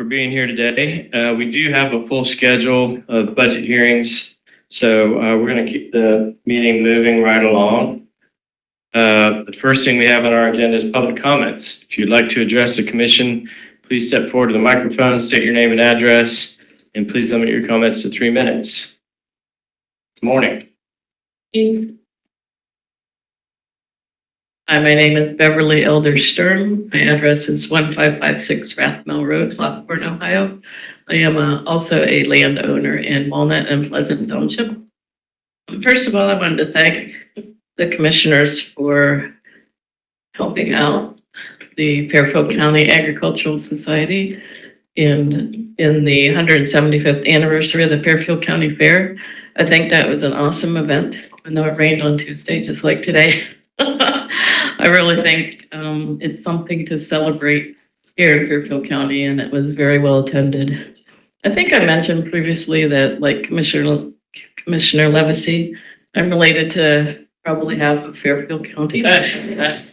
for being here today. We do have a full schedule of budget hearings, so we're going to keep the meeting moving right along. The first thing we have on our agenda is public comments. If you'd like to address the commission, please step forward to the microphone, state your name and address, and please limit your comments to 3 minutes. Good morning. Hi, my name is Beverly Elder-Sturm. My address is 1556 Rathmel Road, Lockport, Ohio. I am also a landowner in Walnut and Pleasant Township. First of all, I wanted to thank the commissioners for helping out the Fairfield County Agricultural Society in the 175th anniversary of the Fairfield County Fair. I think that was an awesome event, even though it rained on Tuesday, just like today. I really think it's something to celebrate here in Fairfield County, and it was very well attended. I think I mentioned previously that, like Commissioner Levesey, I'm related to probably half of Fairfield County. This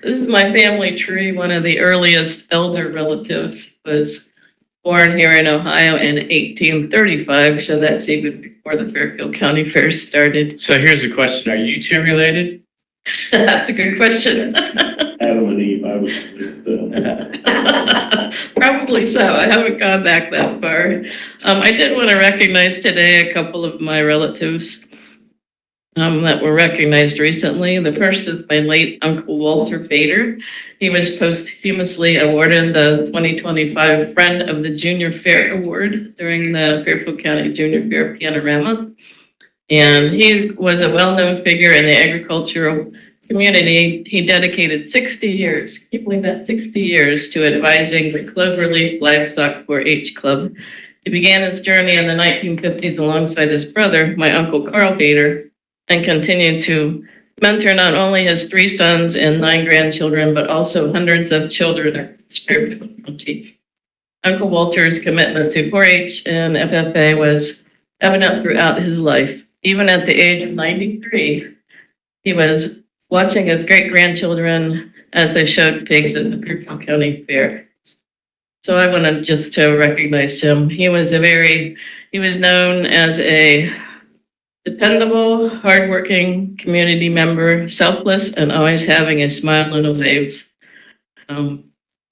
is my family tree. One of the earliest elder relatives was born here in Ohio in 1835, so that's even before the Fairfield County Fair started. So here's a question. Are you two related? That's a good question. Adam and Eve, I was Probably so. I haven't gone back that far. I did want to recognize today a couple of my relatives that were recognized recently. The first is my late Uncle Walter Bader. He was posthumously awarded the 2025 Friend of the Junior Fair Award during the Fairfield County Junior Fair Panorama. And he was a well-known figure in the agricultural community. He dedicated 60 years, can you believe that, 60 years to advising the Cloverleaf Livestock 4-H Club. He began his journey in the 1950s alongside his brother, my Uncle Carl Bader, and continued to mentor not only his 3 sons and 9 grandchildren, but also hundreds of children in Fairfield County. Uncle Walter's commitment to 4-H and FFA was evident throughout his life. Even at the age of 93, he was watching his great-grandchildren as they showed pigs at the Fairfield County Fair. So I wanted just to recognize him. He was known as a dependable, hardworking community member, selfless, and always having a smile and a wave. And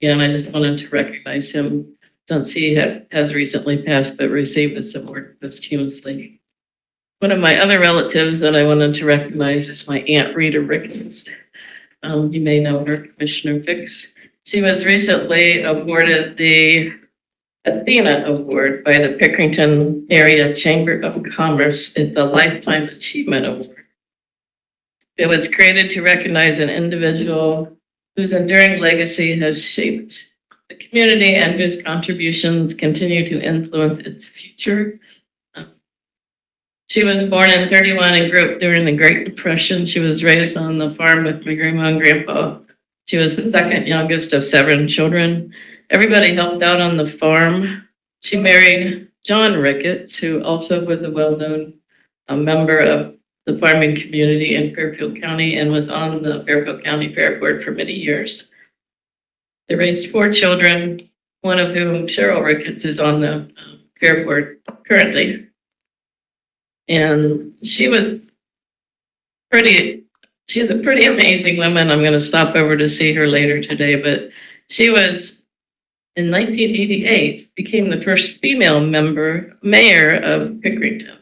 I just wanted to recognize him since he has recently passed but received this award posthumously. One of my other relatives that I wanted to recognize is my Aunt Rita Rickens. You may know her, Commissioner Fix. She was recently awarded the Athena Award by the Pickerington Area Chamber of Commerce. It's a Lifetime Achievement Award. It was created to recognize an individual whose enduring legacy has shaped the community and whose contributions continue to influence its future. She was born in 1931 and grew up during the Great Depression. She was raised on the farm with my grandma and grandpa. She was the second youngest of 7 children. Everybody helped out on the farm. She married John Ricketts, who also was a well-known member of the farming community in Fairfield County and was on the Fairfield County Fair Board for many years. They raised 4 children, one of whom, Cheryl Ricketts, is on the Fair Board currently. And she's a pretty amazing woman. I'm going to stop over to see her later today, but she was, in 1988, became the first female mayor of Pickerington,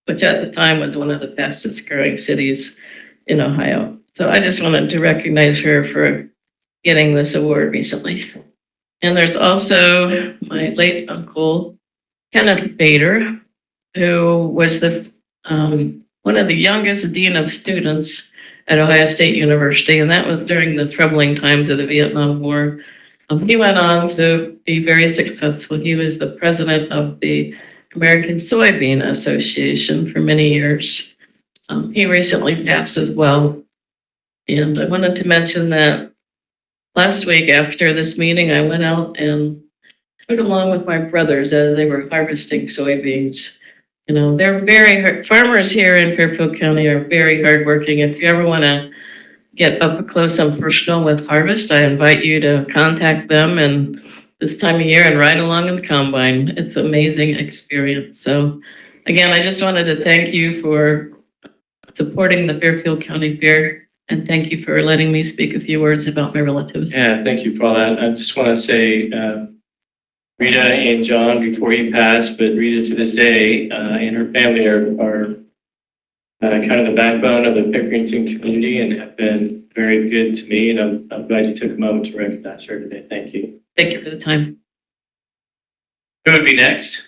which at the time was one of the fastest growing cities in Ohio. So I just wanted to recognize her for getting this award recently. And there's also my late uncle, Kenneth Bader, who was one of the youngest dean of students at Ohio State University, and that was during the troubling times of the Vietnam War. He went on to be very successful. He was the president of the American Soybean Association for many years. He recently passed as well. And I wanted to mention that last week after this meeting, I went out and rode along with my brothers as they were harvesting soybeans. You know, they're very hard. Farmers here in Fairfield County are very hardworking. If you ever want to get up close and personal with harvest, I invite you to contact them, and this time of year and ride along in the combine. It's an amazing experience. So again, I just wanted to thank you for supporting the Fairfield County Fair, and thank you for letting me speak a few words about my relatives. Yeah, thank you for all that. I just want to say, Rita and John, before he passed, but Rita to this day and her family are kind of the backbone of the Pickerington community and have been very good to me. And I'm glad you took a moment to recognize her today. Thank you. Thank you for the time. Who would be next?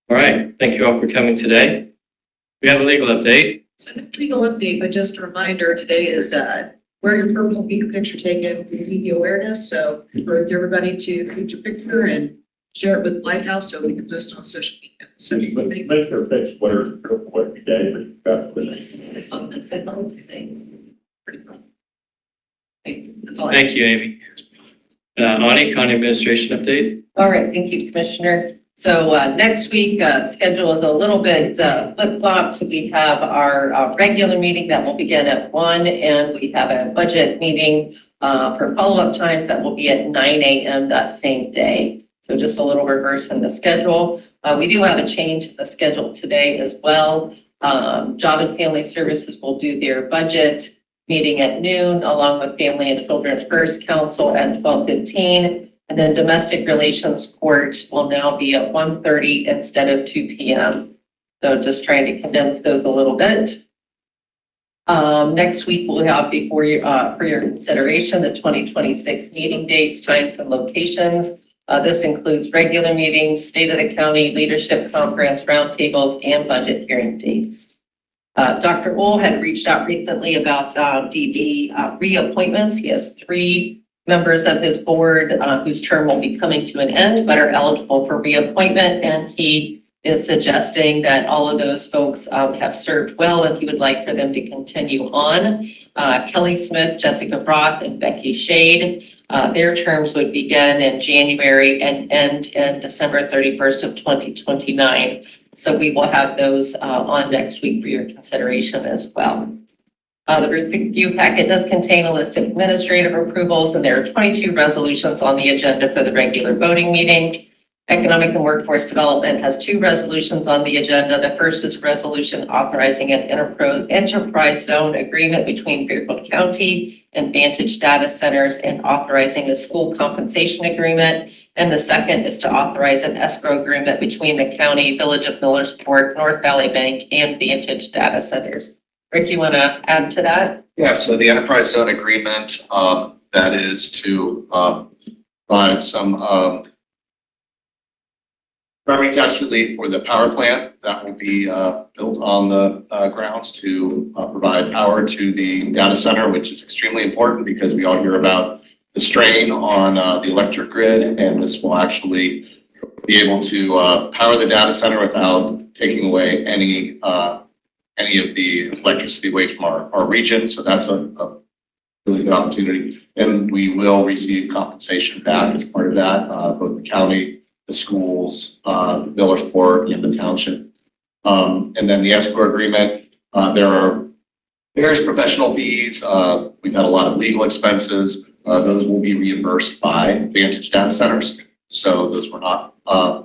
All right. Thank you all for coming today. We have a legal update. So no legal update, but just a reminder, today is wear your purple, get your picture taken for DV awareness. So encourage everybody to get your picture and share it with Lighthouse so we can post it on social media. So Commissioner Fitz wears purple every day, but you've got to it's fun. That's a fun thing. Pretty fun. That's all. Thank you, Amy. Ani, County Administration update. All right, thank you, Commissioner. So next week, schedule is a little bit flip-flopped. We have our regular meeting that will begin at 1, and we have a budget meeting for follow-up times that will be at 9 a.m. that same day. So just a little reverse in the schedule. We do have a change in the schedule today as well. Job and Family Services will do their budget meeting at noon, along with Family and Children's First Council at 12:15. And then Domestic Relations Court will now be at 1:30 instead of 2 p.m. So just trying to condense those a little bit. Next week, we'll have before you, for your consideration, the 2026 meeting dates, times, and locations. This includes regular meetings, State of the County, Leadership Conference, roundtables, and budget hearing dates. Dr. Ohl had reached out recently about DB reappointments. He has 3 members of his board whose term will be coming to an end but are eligible for reappointment, and he is suggesting that all of those folks have served well and he would like for them to continue on. Kelly Smith, Jessica Broth, and Becky Shade, their terms would begin in January and end in December 31st of 2029. So we will have those on next week for your consideration as well. The review packet does contain a list of administrative approvals, and there are 22 resolutions on the agenda for the regular voting meeting. Economic and Workforce Development has 2 resolutions on the agenda. The first is a resolution authorizing an enterprise zone agreement between Fairfield County and Vantage Data Centers and authorizing a school compensation agreement. And the second is to authorize an escrow agreement between the county, Village of Millersport, North Valley Bank, and Vantage Data Centers. Rick, you want to add to that? Yeah, so the enterprise zone agreement, that is to provide some property tax relief for the power plant that will be built on the grounds to provide power to the data center, which is extremely important because we all hear about the strain on the electric grid, and this will actually be able to power the data center without taking away any of the electricity away from our region. So that's a really good opportunity. And we will receive compensation back as part of that, both the county, the schools, Millersport, and the township. And then the escrow agreement, there are various professional fees. We've had a lot of legal expenses. Those will be reimbursed by Vantage Data Centers. So those will not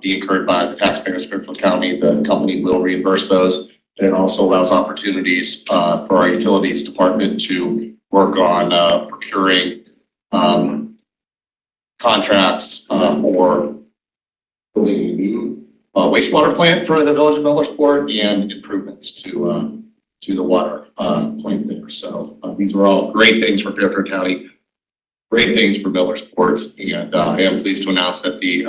be incurred by the taxpayers of Fairfield County. The company will reimburse those. And it also allows opportunities for our utilities department to work on procuring contracts for building a new wastewater plant for the Village of Millersport and improvements to the water plant there. So these are all great things for Fairfield County, great things for Millersport, and I am pleased to announce that the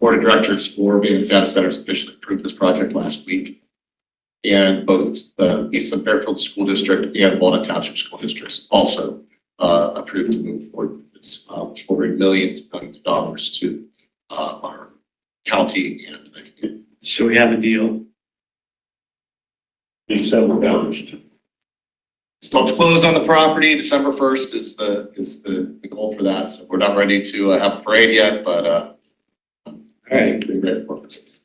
Board of Directors for Vantage Data Centers officially approved this project last week. And both the Eastland Fairfield School District and Walnut Township School Districts also approved to move forward with this, which will bring millions of dollars to our county and the community. So we have a deal. December 1st. Still to close on the property. December 1st is the goal for that. So we're not ready to have a parade yet, but All right.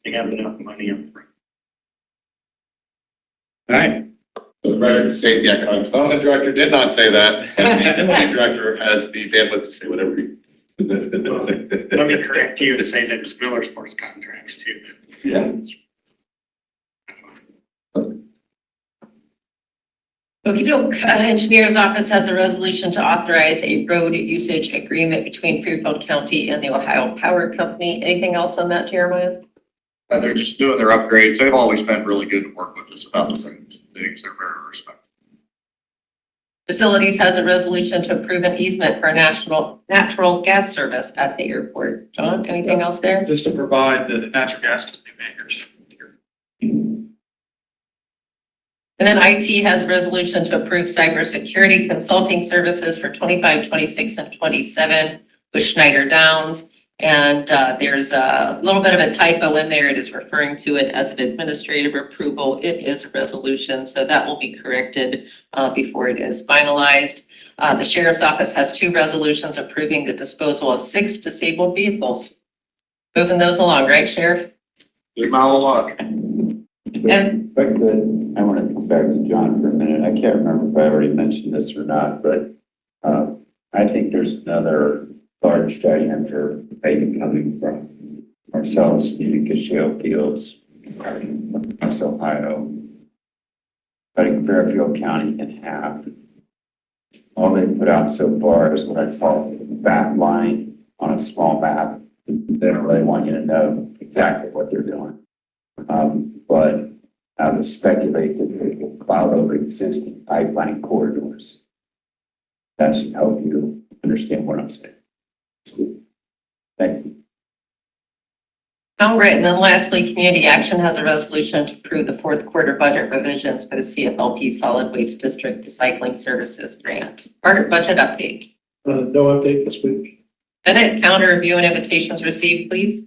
They have enough money up front. All right. The record state, the economic development director did not say that, and the utility director has the bandwidth to say whatever he wants. Let me correct you to say that it's Miller Sports contracts too. Yeah. Okey-doke. Engineer's office has a resolution to authorize a road usage agreement between Fairfield County and the Ohio Power Company. Anything else on that, Jeremiah? They're just doing their upgrades. They've always been really good to work with us about the things. They're very respectful. Facilities has a resolution to approve an easement for natural gas service at the airport. John, anything else there? Just to provide the natural gas to the new makers. And then IT has a resolution to approve cybersecurity consulting services for 25, 26, and 27 with Schneider Downs. And there's a little bit of a typo in there. It is referring to it as an administrative approval. It is a resolution, so that will be corrected before it is finalized. The sheriff's office has 2 resolutions approving the disposal of 6 disabled vehicles. Moving those along, right, Sheriff? Good mile a lot. And If I could, I want to go back to John for a minute. I can't remember if I already mentioned this or not, but I think there's another large diameter pipe coming from ourselves, Utica Shale Fields, West Ohio, cutting Fairfield County in half. All they put out so far is what I call the back line on a small map. They don't really want you to know exactly what they're doing. But I would speculate that they will plow over existing pipeline corridors. That should help you understand what I'm saying. Thank you. all right, and then lastly, Community Action has a resolution to approve the 4th quarter budget revisions for the CFLP Solid Waste District Recycling Services Grant. Part budget update. No update this week. Edit, calendar review, and invitations received, please.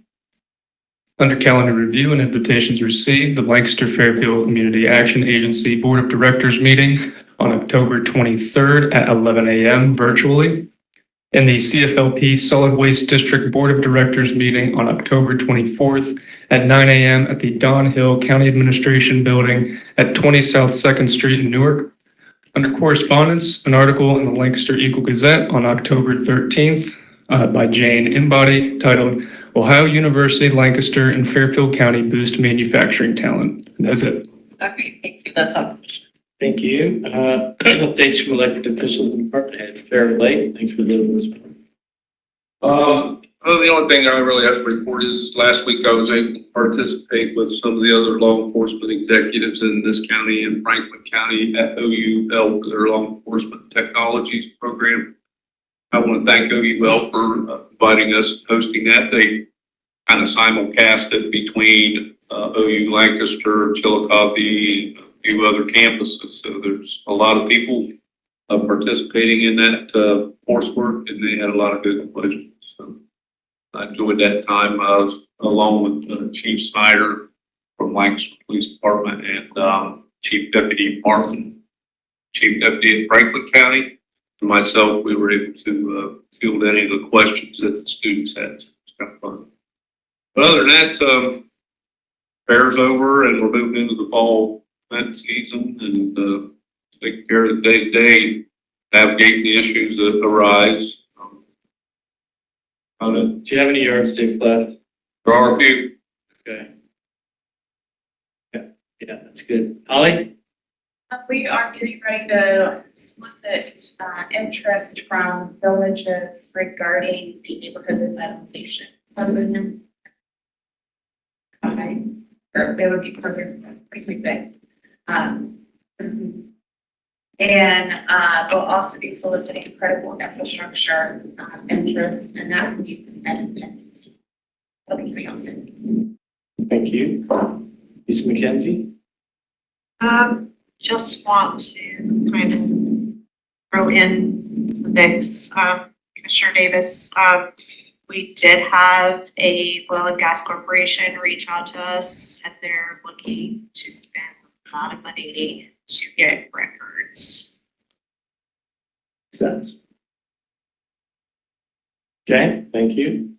Under calendar review and invitations received, the Lancaster Fairfield Community Action Agency Board of Directors meeting on October 23rd at 11 a.m. virtually. And the CFLP Solid Waste District Board of Directors meeting on October 24th at 9 a.m. at the Don Hill County Administration Building at 20 South 2nd Street in Newark. Under correspondence, an article in the Lancaster Eagle Gazette on October 13th by Jane Embody titled Ohio University Lancaster and Fairfield County Boost Manufacturing Talent. That's it. Okay, thank you. That's all, Commissioner. Thank you. Updates from elected officials and department heads. Fairleigh, thanks for doing this. Well, the only thing I really have to report is last week I was able to participate with some of the other law enforcement executives in this county and Franklin County at OUL for their law enforcement technologies program. I want to thank OUL for inviting us, hosting that. They kind of simulcast it between OU Lancaster, Chillicothe, a few other campuses. So there's a lot of people participating in that coursework, and they had a lot of good questions. So I enjoyed that time. I was along with Chief Snyder from Lancaster Police Department and Chief Deputy Martin, Chief Deputy in Franklin County. And myself, we were able to field any of the questions that the students had. So it's kind of fun. But other than that, fair's over and we're moving into the fall event season and taking care of the day-to-day, navigating the issues that arise. Do you have any yardsticks left? There are a few. Okay. Yeah, that's good. Holly? We are getting ready to solicit interest from villages regarding the neighborhood revitalization. Or they would be program pretty things. And we'll also be soliciting critical infrastructure interest, and that would be from an entity. That'll be coming out soon. Thank you. Lisa McKenzie? Just want to kind of throw in the mix. Commissioner Davis, we did have a oil and gas corporation reach out to us, and they're looking to spend a lot of money to get records. Sense. Okay, thank you.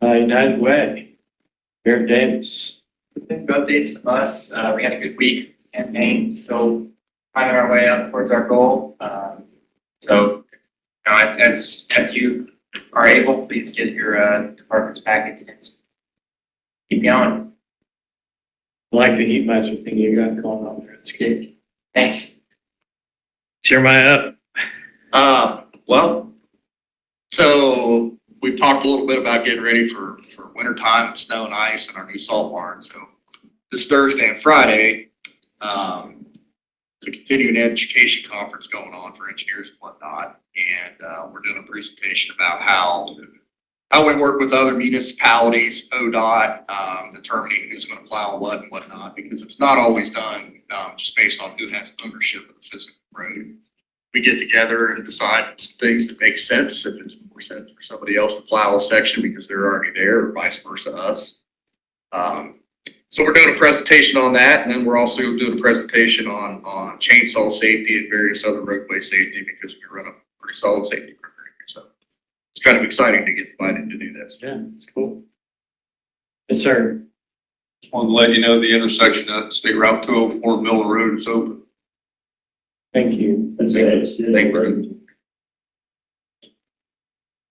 United Way, Eric Davis. Updates from us. We had a good week campaign, so finding our way up towards our goal. So, you know, as you are able, please get your department's packets and keep going. I like the heat master thing you got going on there. It's good. Thanks. Jeremiah up. Well, so we've talked a little bit about getting ready for winter time, snow and ice and our new salt barn. So this Thursday and Friday, it's a continuing education conference going on for engineers and whatnot. And we're doing a presentation about how we work with other municipalities, ODOT, determining who's going to plow what and whatnot, because it's not always done just based on who has ownership of the physical road. We get together and decide some things that make sense, if it's more sense for somebody else to plow a section because they're already there, or vice versa us. So we're doing a presentation on that, and then we're also doing a presentation on chainsaw safety and various other roadway safety, because we run a pretty solid safety program. So it's kind of exciting to get invited to do this. Yeah, it's cool. Yes, sir. Just wanted to let you know the intersection at State Route 204 Miller Road is open. Thank you. Thank you.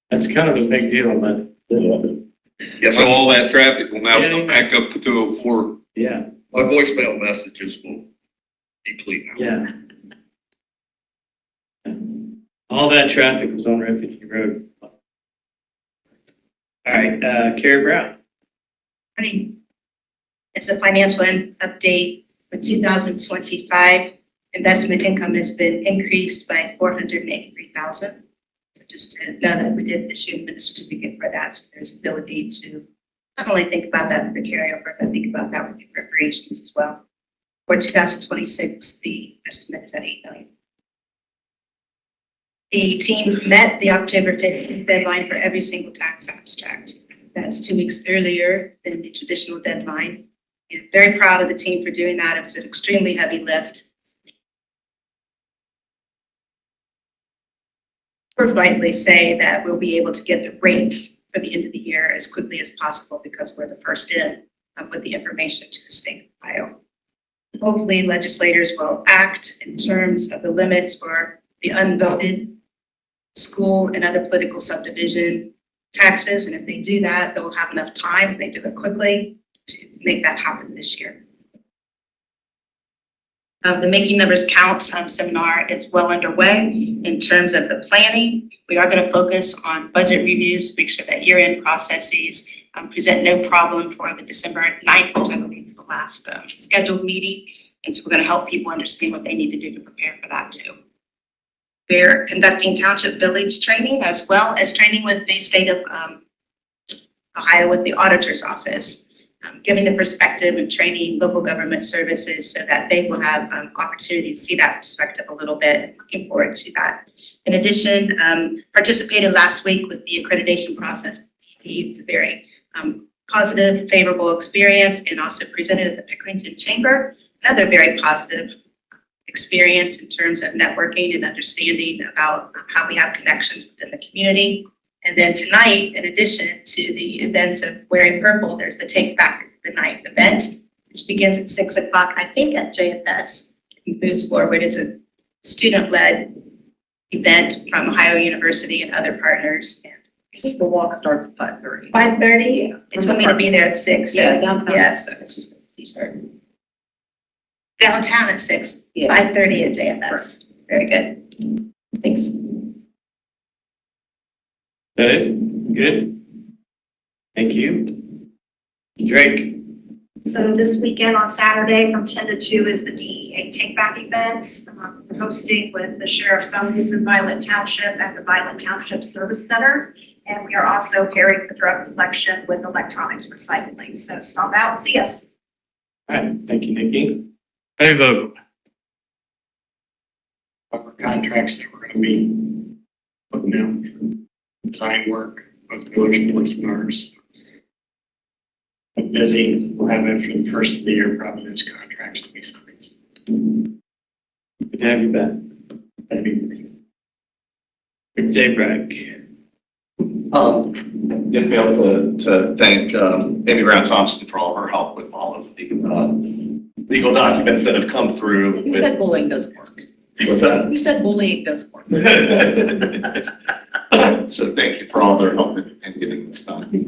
That's kind of a big deal, but Yes, So all that traffic will now come back up to 204. yeah, my voicemail messages will deplete now. yeah. All that traffic was on Refugee Road. All right, Carrie Brown. Morning. It's a financial update for 2025. Investment income has been increased by $483,000. So just to know that we did issue a certificate for that, so there's ability to not only think about that with the carryover, but think about that with the appropriations as well. For 2026, the estimate is at $8 million. The team met the October 15th deadline for every single tax abstract. That's 2 weeks earlier than the traditional deadline. And very proud of the team for doing that. It was an extremely heavy lift. We'll rightly say that we'll be able to get the rate for the end of the year as quickly as possible, because we're the first in with the information to the state of Ohio. Hopefully legislators will act in terms of the limits for the unvoted school and other political subdivision taxes. And if they do that, they'll have enough time, if they do it quickly, to make that happen this year. The Making Numbers Count seminar is well underway. In terms of the planning, we are going to focus on budget reviews, make sure that year-end processes present no problem for the December 9th, which I believe is the last scheduled meeting. And so we're going to help people understand what they need to do to prepare for that too. We're conducting township village training, as well as training with the state of Ohio with the auditor's office. Giving the perspective and training local government services so that they will have opportunity to see that perspective a little bit. Looking forward to that. In addition, participated last week with the accreditation process. It's a very positive, favorable experience, and also presented at the Pickerington Chamber. Another very positive experience in terms of networking and understanding about how we have connections within the community. And then tonight, in addition to the events of wearing purple, there's the Take Back the Night event, which begins at 6 o'clock, I think, at JFS. It moves forward. It's a student-led event from Ohio University and other partners. And It's just the walk starts at 5:30. 5:30? Yeah. It told me to be there at 6. Yeah, downtown. Yes. It's just a t-shirt. Downtown at 6, Yeah. 5:30 at JFS. Very good. Thanks. That it? Good? Thank you. Drake. So this weekend on Saturday from 10 to 2 is the DEA Take Back events. We're hosting with the Sheriff's Office in Violet Township at the Violet Township Service Center. And we are also pairing the drug collection with electronics recycling. So stop out and see us. All right, thank you, Nikki. Hey, Vogel. Our contracts that we're going to be putting out for design work with village police cars. I'm busy. We'll have after the first of the year, probably those contracts to be signed. Good to have you back. That'd be great. Rick Zabrek. Didn't be able to thank Amy Brown Thompson for all of her help with all of the legal documents that have come through. You said bullying doesn't work. What's that? You said bullying doesn't work. So thank you for all their help in getting this done.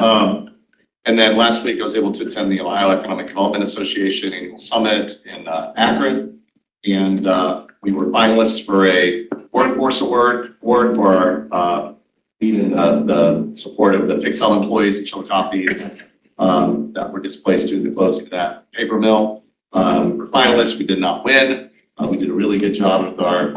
And then last week I was able to attend the Ohio Economic Development Association Annual Summit in Akron. And we were finalists for a workforce award for our leading the support of the Pixel employees in Chillicothe that were displaced due to the closing of that paper mill. We're finalists. We did not win. We did a really good job with our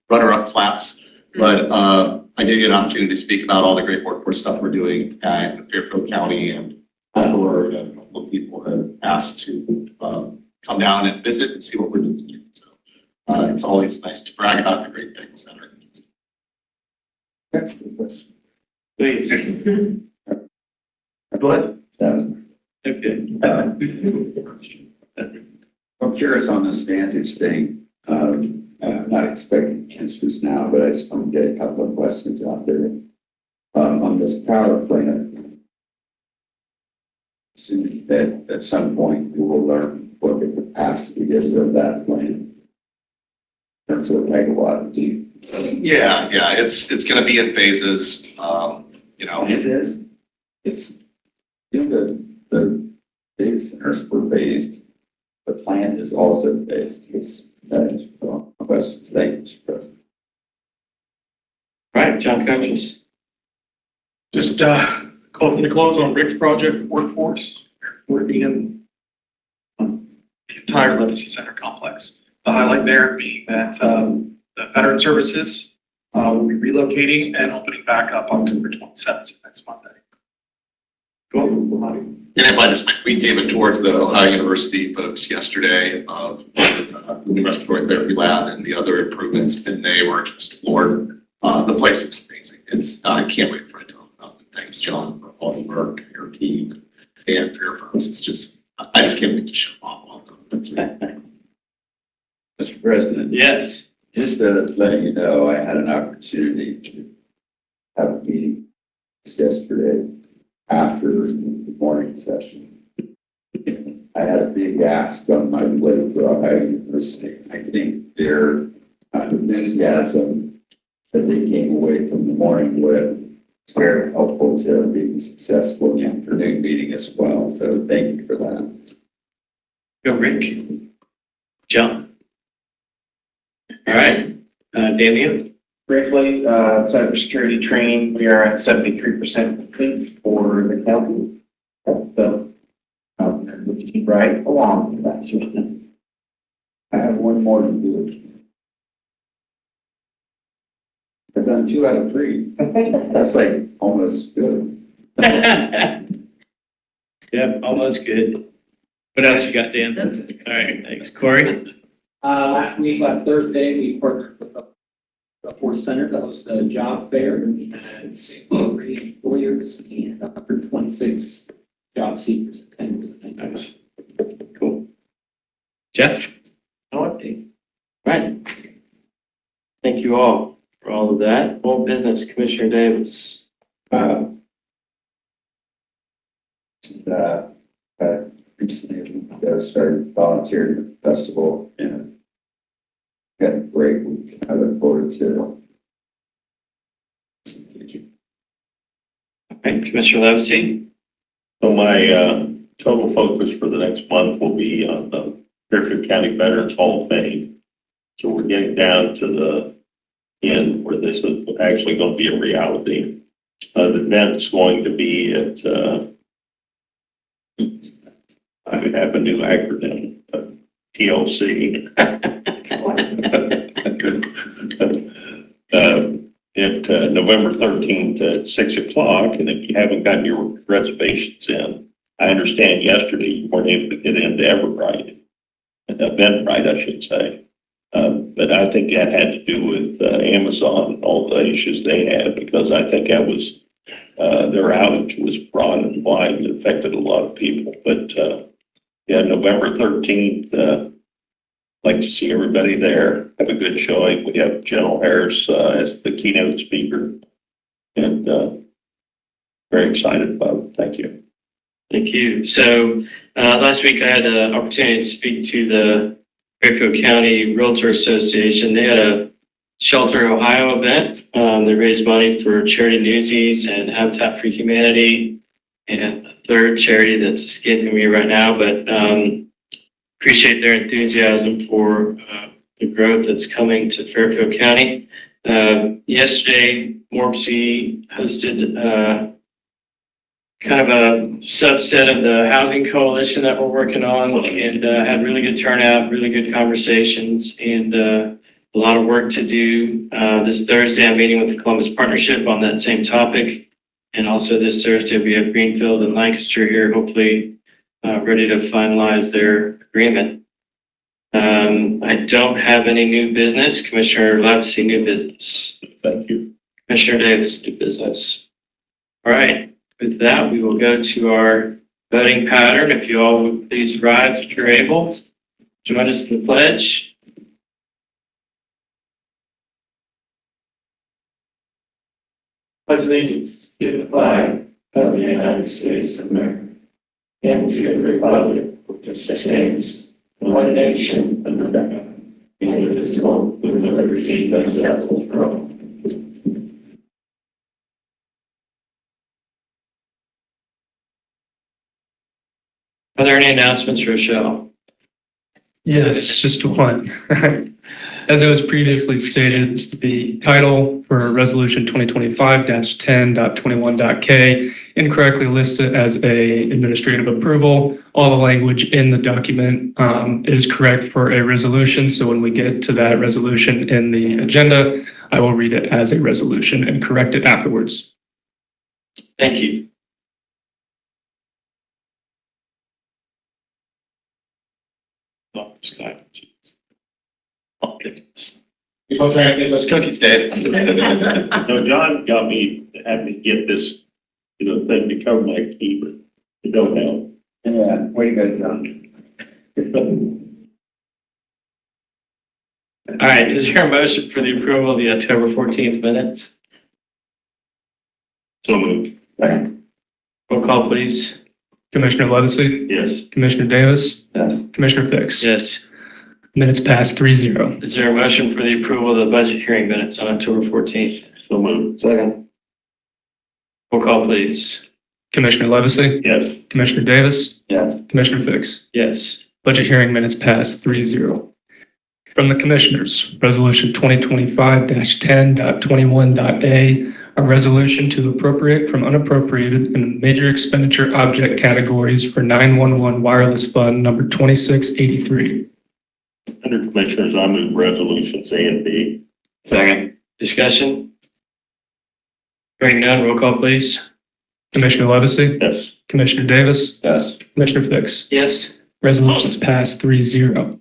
runner-up class. But I did get an opportunity to speak about all the great workforce stuff we're doing in Fairfield County, and a couple of people have asked to come down and visit and see what we're doing. So it's always nice to brag about the great things that are. That's the question. Please. Go ahead. Okay. I'm curious on this Vantage thing. I'm not expecting answers now, but I just want to get a couple of questions out there. On this power plant, assuming that at some point we will learn what the capacity is of that plant in terms of megawatt. Yeah, it's going to be in phases. It is. It's the data centers were phased. The plant is also phased. It's questions. Thank you, Mr. President. All right, John Coaches. Just closing the close on Rick's project workforce, working in the entire Legacy Center complex. The highlight there being that the Veteran Services will be relocating and opening back up October 27th, so next Monday. And if I just, we gave a tour to the Ohio University folks yesterday of the new respiratory therapy lab and the other improvements, and they were just floored. The place is amazing. I can't wait for it to open up. Thanks, John, for all the work, your team, and for your folks. It's just, I just can't wait to show off. Welcome. That's right. Mr. President. Yes. Just to let you know, I had an opportunity to have a meeting yesterday after the morning session. I had a big ask on my way to Ohio University. I think their enthusiasm that they came away from the morning with very helpful to being successful in the afternoon meeting as well. So thank you for that. Go, Rick. John. All right, Daniel. Briefly, cybersecurity training, we are at 73% complete for the county. So, we keep right along with that sort of thing. I have one more to do. I've done 2 out of 3. That's like almost good. Yep, almost good. What else you got, Dan? All right, thanks. Corey? Last Thursday, we partnered with the Force Center to host a job fair. We had 63 employers and 126 job seekers attend. Nice. Cool. Jeff? No update. All right. Thank you all for all of that. Old business, Commissioner Davis. Recently started volunteering at the festival and got a great week. I look forward to it. All right, Commissioner Levesey. So my total focus for the next month will be on the Fairfield County Veterans Hall of Fame. So we're getting down to the end where this is actually going to be a reality. The event's going to be at I have a new acronym, TLC. At November 13th at 6 o'clock. And if you haven't gotten your reservations in, I understand yesterday you weren't able to get into Eventbrite, I should say. But I think that had to do with Amazon and all the issues they had, because I think that was their outage was broad and wide and affected a lot of people. But yeah, November 13th, like to see everybody there. Have a good showing. We have General Harris as the keynote speaker, and very excited about it. Thank you. Thank you. So Last week I had the opportunity to speak to the Fairfield County Realtor Association. They had a Shelter Ohio event. They raised money for Charity Newsies and Habitat for Humanity and a third charity that's escaping me right now, but appreciate their enthusiasm for the growth that's coming to Fairfield County. Yesterday, Morpsey hosted kind of a subset of the housing coalition that we're working on and had really good turnout, really good conversations, and a lot of work to do. This Thursday, I'm meeting with the Columbus Partnership on that same topic. And also this Thursday, we have Greenfield and Lancaster here, hopefully ready to finalize their agreement. I don't have any new business. Commissioner Lavesey, new business. Thank you. Commissioner Davis, new business. All right. With that, we will go to our voting pattern. If you all would please rise if you're able. Join us in the pledge. Pledge allegiance to the flag of the United States of America and to the republic which stands one nation under God, indivisible, with liberty and justice for all. Are there any announcements, Rochelle? Yes, just one. As it was previously stated, the title for Resolution 2025-10.21.k incorrectly listed as a administrative approval. All the language in the document is correct for a resolution. So when we get to that resolution in the agenda, I will read it as a resolution and correct it afterwards. Thank you. Oh, Scott. Okay. People trying to give us cookies, Dave. No, John got me, had me get this, thing to cover my key, but it don't help. Yeah, way to go, John. All right. Is there a motion for the approval of the October 14th minutes? So moved. Roll call, please. Commissioner Levesey? Yes. Commissioner Davis? Yes. Commissioner Fix? Yes. Minutes passed 3-0. Is there a motion for the approval of the budget hearing minutes on October 14th? So moved. Second. Roll call, please. Commissioner Levesey? Yes. Commissioner Davis? Yes. Commissioner Fix? Yes. Budget hearing minutes passed 3-0. From the Commissioners, Resolution 2025-10.21.a, a resolution to appropriate from unappropriated in major expenditure object categories for 911 Wireless Fund number 2683. Under Commissioners, I move resolutions A and B. Second. Discussion? Hearing none, roll call, please. Commissioner Levesey? Yes. Commissioner Davis? Yes. Commissioner Fix? Yes. Resolutions passed 3-0.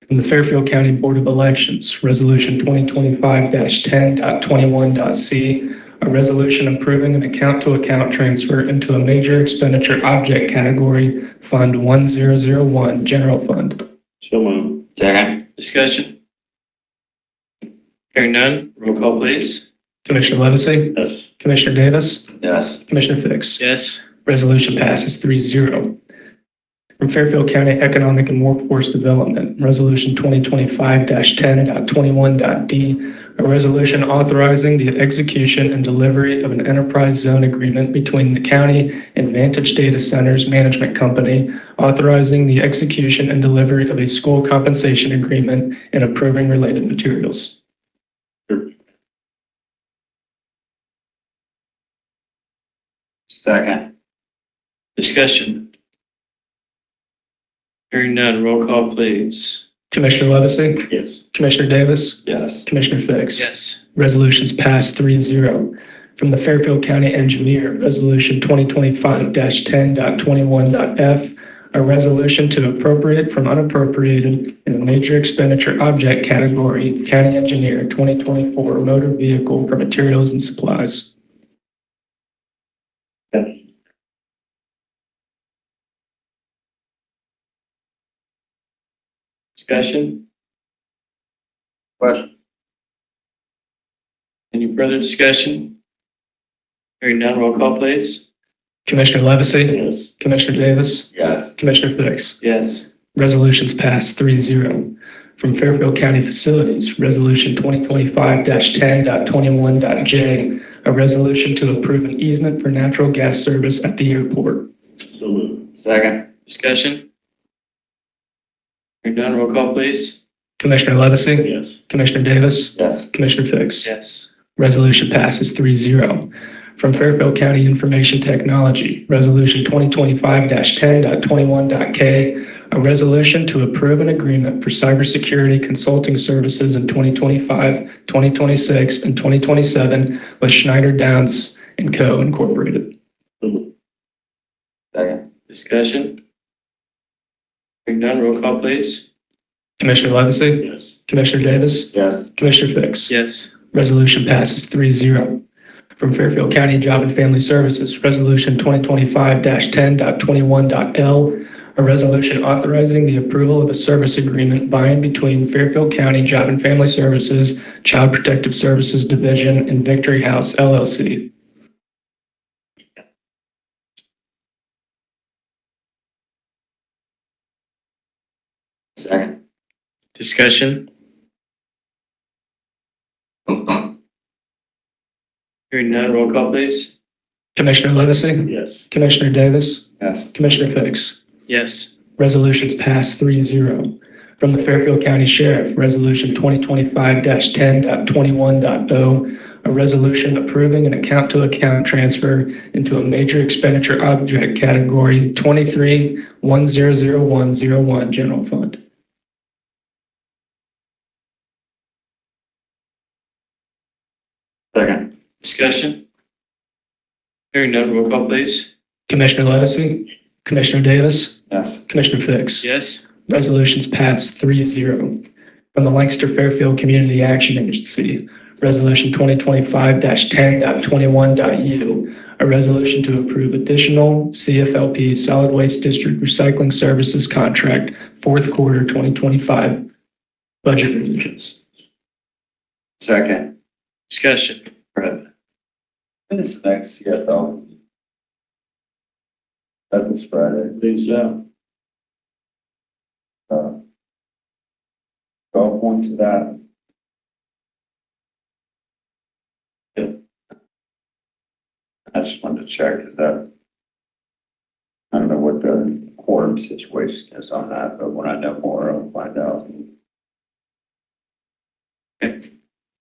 From the Fairfield County Board of Elections, Resolution 2025-10.21.c, a resolution approving an account-to-account transfer into a major expenditure object category, Fund 1001, General Fund. So moved. Second. Discussion? Hearing none, roll call, please. Commissioner Levesey? Yes. Commissioner Davis? Yes. Commissioner Fix? Yes. Resolution passes 3-0. From Fairfield County Economic and Workforce Development, Resolution 2025-10.21.d, a resolution authorizing the execution and delivery of an enterprise zone agreement between the county and Vantage Data Centers Management Company, authorizing the execution and delivery of a school compensation agreement and approving related materials. Second. Discussion? Hearing none, roll call, please. Commissioner Levesey? Yes. Commissioner Davis? Yes. Commissioner Fix? Yes. Resolutions passed 3-0. From the Fairfield County Engineer, Resolution 2025-10.21.f, a resolution to appropriate from unappropriated in a major expenditure object category, County Engineer 2024 motor vehicle for materials and supplies. Discussion? Question. Any further discussion? Hearing none, roll call, please. Commissioner Levesey? Yes. Commissioner Davis? Yes. Commissioner Fix? Yes. Resolutions passed 3-0. From Fairfield County Facilities, Resolution 2025-10.21.j, a resolution to approve an easement for natural gas service at the airport. So moved. Second. Discussion? Hearing none, roll call, please. Commissioner Levesey? Yes. Commissioner Davis? Yes. Commissioner Fix? Yes. Resolution passes 3-0. From Fairfield County Information Technology, Resolution 2025-10.21.k, a resolution to approve an agreement for cybersecurity consulting services in 2025, 2026, and 2027 with Schneider Downs & Co. Incorporated. Second. Discussion? Hearing none, roll call, please. Commissioner Levesey? Yes. Commissioner Davis? Yes. Commissioner Fix? Yes. Resolution passes 3-0. From Fairfield County Job and Family Services, Resolution 2025-10.21.l, a resolution authorizing the approval of a service agreement by and between Fairfield County Job and Family Services, Child Protective Services Division, and Victory House LLC. Second. Discussion? Hearing none, roll call, please. Commissioner Levesey? Yes. Commissioner Davis? Yes. Commissioner Fix? Yes. Resolutions passed 3-0. From the Fairfield County Sheriff, Resolution 2025-10.21.o, a resolution approving an account-to-account transfer into a major expenditure object category 23-100101 General Fund. Second. Discussion? Hearing none, roll call, please. Commissioner Levesey? Commissioner Davis? Yes. Commissioner Fix? Yes. Resolutions passed 3-0. From the Lancaster Fairfield Community Action Agency, Resolution 2025-10.21.u, a resolution to approve additional CFLP Solid Waste District Recycling Services Contract, fourth quarter 2025 budget revisions. Second. Discussion? Fred. When is the next CFL? That this Friday. Please, 12 points of that. I just wanted to check, is that, I don't know what the quorum situation is on that, but when I know more, I'll find out.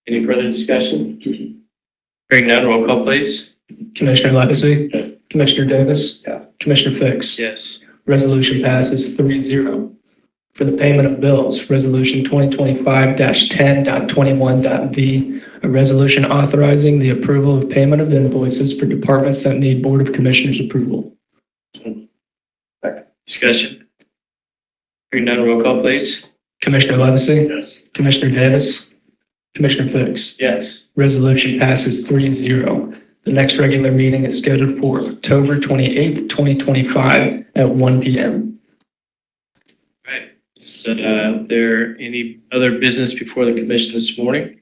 any further discussion? Hearing none, roll call, please. Commissioner Levesey? Commissioner Davis? Yeah. Commissioner Fix? Yes. Resolution passes 3-0. For the payment of bills, Resolution 2025-10.21.v, a resolution authorizing the approval of payment of invoices for departments that need Board of Commissioners approval. Discussion? Hearing none, roll call, please. Commissioner Levesey? Yes. Commissioner Davis? Commissioner Fix? Yes. Resolution passes 3-0. The next regular meeting is scheduled for October 28th, 2025 at 1 p.m. So, there any other business before the commission this morning?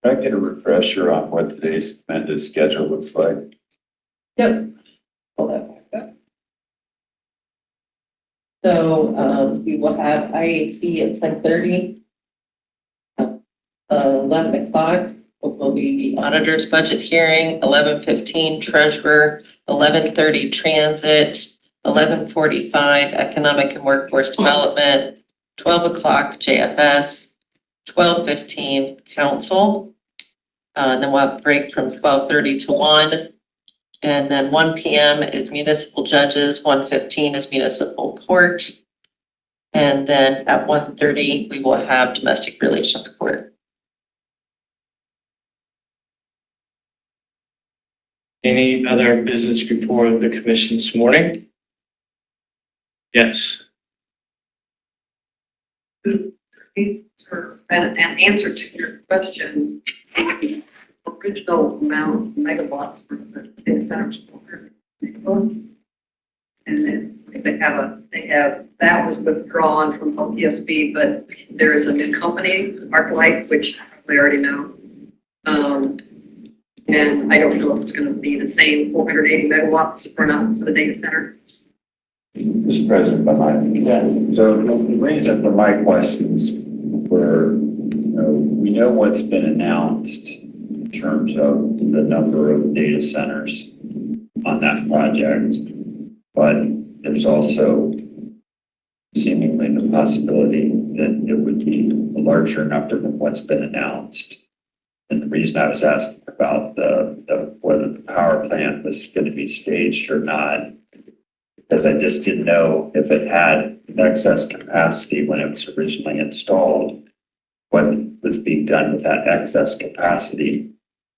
Can I get a refresher on what today's amended schedule looks like? Yep. Pull that back up. So, we will have IAC at 10:30. 11 o'clock will be the auditor's budget hearing, 11:15 treasurer, 11:30 transit, 11:45 economic and workforce development, 12 o'clock JFS, 12:15 council. Then we'll have a break from 12:30 to 1. And then 1 p.m. is municipal judges, 1:15 is municipal court. And then at 1:30, we will have domestic relations court. Any other business before the commission this morning? Yes. An answer to your question, the original amount of megawatts for the data centers. And then they have, that was withdrawn from OPSB, but there is a new company, ArcLight, which we already know. And I don't know if it's gonna be the same 480 megawatts or not for the data center. Mr. President, so the reason for my questions were, we know what's been announced in terms of the number of data centers on that project, but there's also seemingly the possibility that it would be a larger number than what's been announced. And the reason I was asking about whether the power plant was going to be staged or not, because I just didn't know if it had excess capacity when it was originally installed, what was being done with that excess capacity,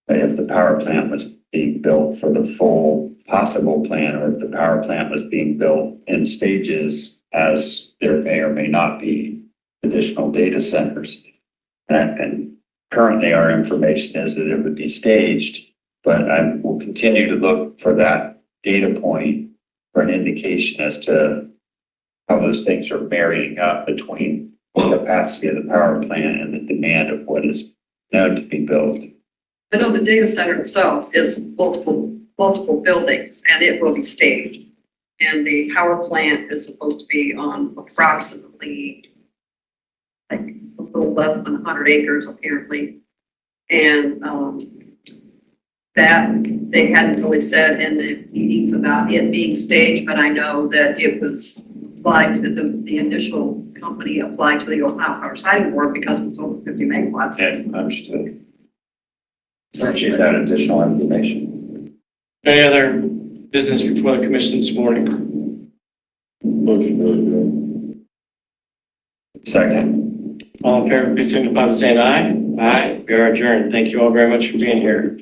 if the power plant was being built for the full possible plan, or if the power plant was being built in stages as there may or may not be additional data centers. And currently our information is that it would be staged, but I will continue to look for that data point for an indication as to how those things are marrying up between the capacity of the power plant and the demand of what is known to be built. I know the data center itself is multiple buildings, and it will be staged. And the power plant is supposed to be on approximately like a little less than 100 acres apparently. And that they hadn't really said in the meetings about it being staged, but I know that it was applied to the initial company applied to the Ohio Power Siting Board because it was over 50 megawatts. And understood. Appreciate that additional information. Any other business before the commission this morning? Motion to adjourn. Second. All in favor, please signify by saying aye. Aye. We are adjourned. Thank you all very much for being here.